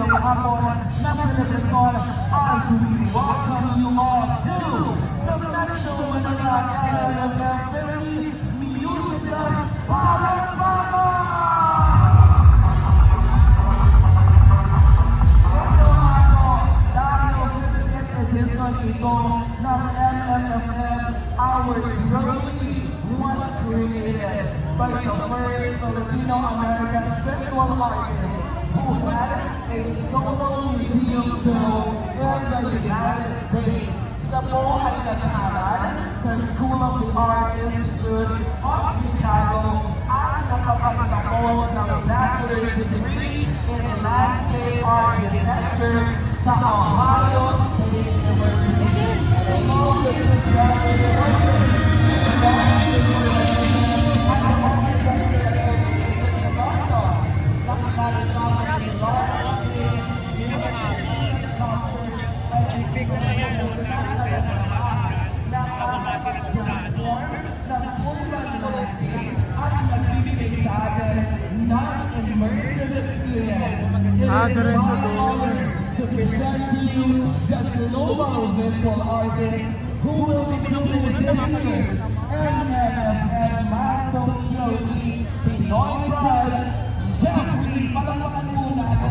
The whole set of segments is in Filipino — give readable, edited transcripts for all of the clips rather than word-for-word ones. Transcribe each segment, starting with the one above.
ngayong hapon na Philippine ay welcome you all to the Metro Manila Elementary Musical Palakpakan! Ito ng MMFF, our trophy was created by the first Filipino-American visual artist who had a solo museum show in the United States. Siya po ay nag-aaral sa School of the Art Institute of Chicago at nakapagtapos ng bachelor's degree in landscape architecture sa Ohio State University. To present to you the global visual artist who will be doing this year's MMFF Milestone Trophy Pinoy Pride. Jeffrey, palakpakan po natin.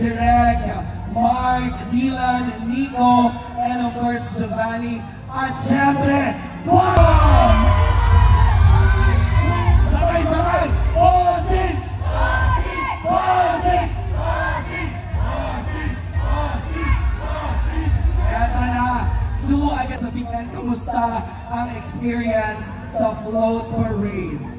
Direk, Mark, Dylan, Nico, and of course Giovanni, at syempre, BOM! Sabay-sabay! Posing! Posing! Posing! Posing! Posing! Posing! Posing! Eto na, Sue, agasabitan, kamusta ang experience sa float parade?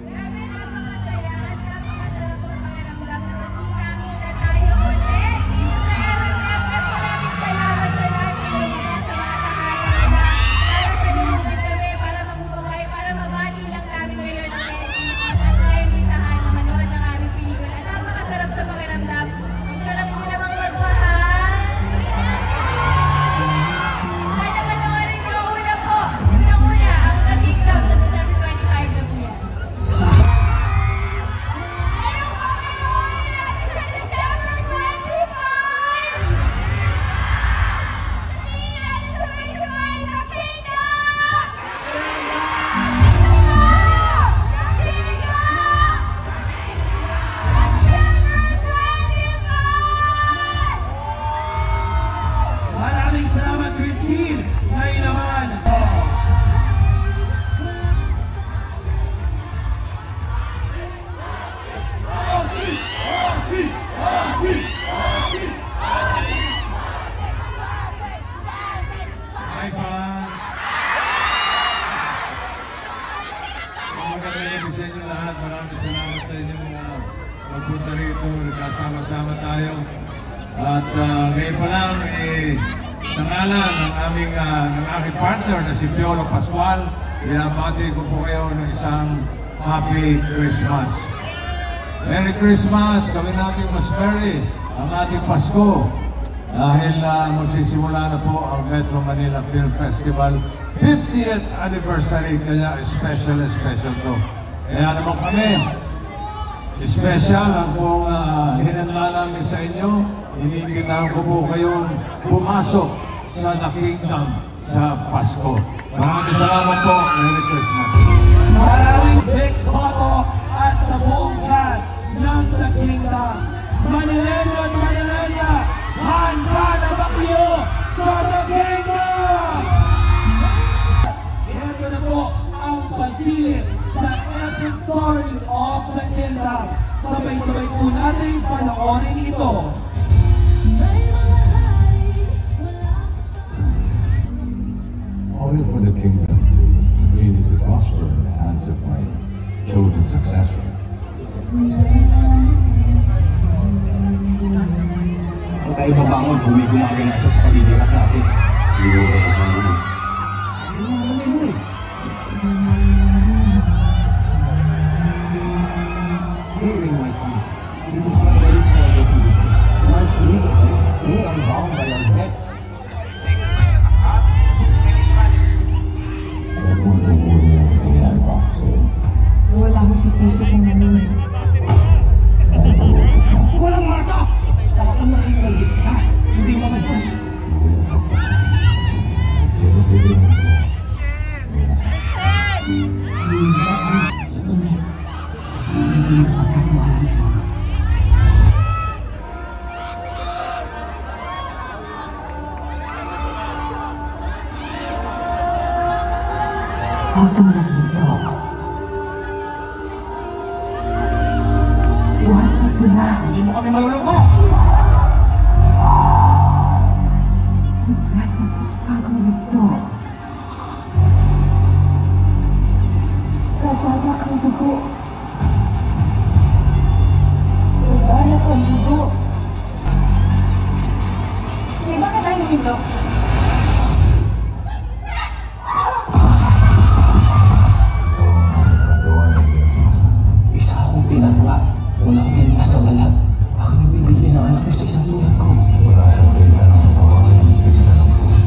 Maraming salamat sa inyong magpunta rito, nagkasama-sama tayo. At ngayon pa lang, sa ngalan ng aking partner na si Piolo Pascual, binabati ko po kayo ng isang Happy Christmas. Merry Christmas! Gawin natin mas merry ang ating Pasko dahil magsisimula na po ang Metro Manila Film Festival 50th anniversary, kaya special to. Kaya naman kami, special ang pong hinanda namin sa inyo, iniimbitahan ko po kayong pumasok sa The Kingdom sa Pasko. Maraming salamat po. Merry Christmas. Maraming Vic Soto at sa buong cast ng The Kingdom. Manileño at Manileña, handa na ba kayo sa The Kingdom? Ito na po ang pasilip sa epic stories of The Kingdom. Sabay-sabay po natin panoorin ito. Only for the kingdom to continue to prosper in the hands of my chosen successor. Ang tayo babangon kung may gumaganap sa pagigirap natin. Hindi mo ba kasama mo? Ano naman mo eh? Hearing my tongue, it is my very responsibility. Once legally, we are bound by our debts. Huwag mong tumuloy ang ginagawa ko sa'yo. Wala ko sa puso kong namin. Dahil pag-utos na, Walang marka! Dapat nakikita ka, hindi mga Diyos. hindi na pagpasok. Sino piliin ko? May nasa. Huwag kang naginto. Iwanan mo po na. Hindi mo kami maluloko! Huwag mo po bagong ito. Nagbadak ang dugo. Nagbadak ang dugo. May bakit tayo nito? Ikaw ang nakakagawa ng binasa. Isa akong tinatla. Walang tinta sa balat. Ako yung bibili ng anak ko sa isang tulad ko. Wala sa tinta ng katawan ng tinta ng puso.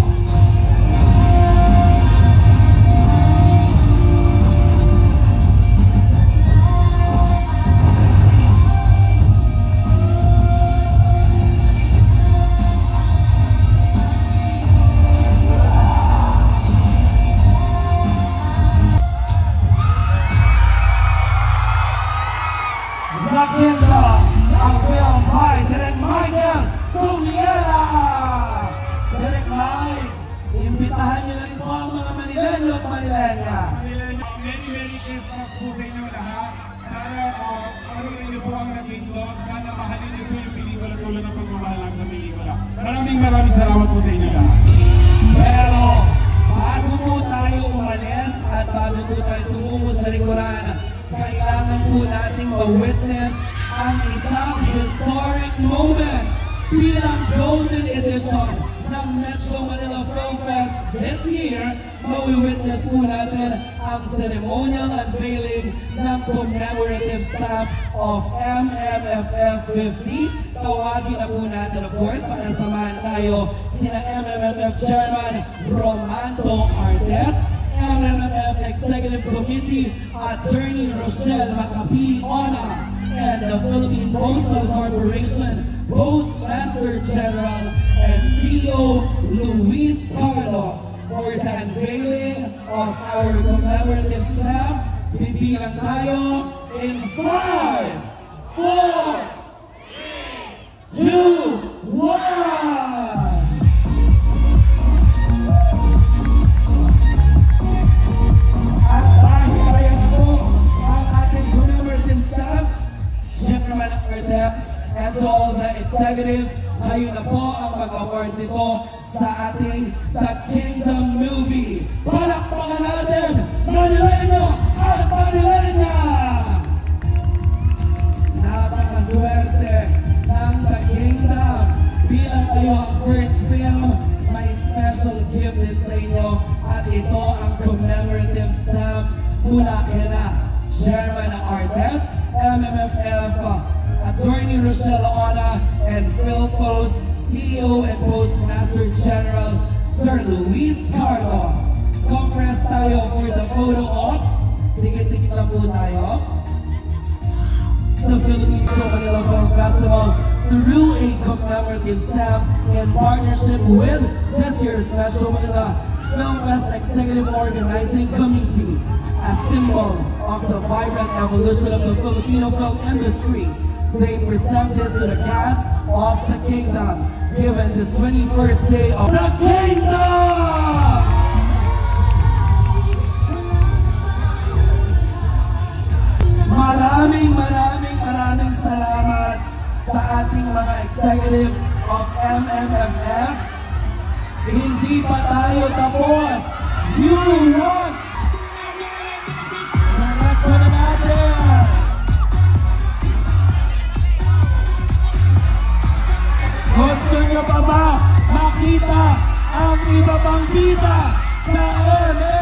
The Kingdom, ang film by Direk Michael Tumiera. Direk Mike, imbitahan niyo na rin po ang mga Manileño at Manileña. Merry Christmas po sa inyo lahat. Sana panoorin niyo po ang The Kingdom. Sana mahalin niyo po yung pelikula tulad ng pagmamahal lang sa pelikula. Maraming salamat po sa inyo lahat. Pero bago po tayo umalis at bago po tayo tumungo sa likuran, kailangan po nating ma-witness ang isang historic moment bilang Golden Edition ng Metro Manila Film Fest this year. Mawi-witness po natin ang ceremonial unveiling ng commemorative stamp of MMFF 50. Tawagin na po natin, of course, para samahan tayo sina MMFF Chairman Romanto Artes, MMFF Executive Committee Attorney Rochelle Macapili-Ona, and the Philippine Postal Corporation Postmaster General and CEO Luis Carlos for the unveiling of our commemorative stamp. Bibilang tayo in 5, 4, 2, 1! And to all the executives, kayo na po ang mag-award nito sa ating The Kingdom movie. Palakpakan natin, Manileño at Manileña! Napakaswerte ng The Kingdom. Bilang kayo ang first film, may special gift din sa inyo. At ito ang commemorative stamp mula kina Chairman Artes, MMFF, Attorney Rochelle Ona, and PhilPost CEO and Postmaster General Sir Luis Carlos. Compress tayo for the photo op. Dikit-dikit lang po tayo. Sa Philippine Show Manila Film Festival through a commemorative stamp in partnership with this year's Metro Manila Film Fest Executive Organizing Committee, a symbol of the vibrant evolution of the Filipino film industry. They present this to the cast of The Kingdom, given the 21st day of The Kingdom! Maraming salamat sa ating mga executives of MMFF. Hindi pa tayo tapos. You want! Diretso na natin! Gusto nyo pa ba makita ang iba pang kita sa MMFF?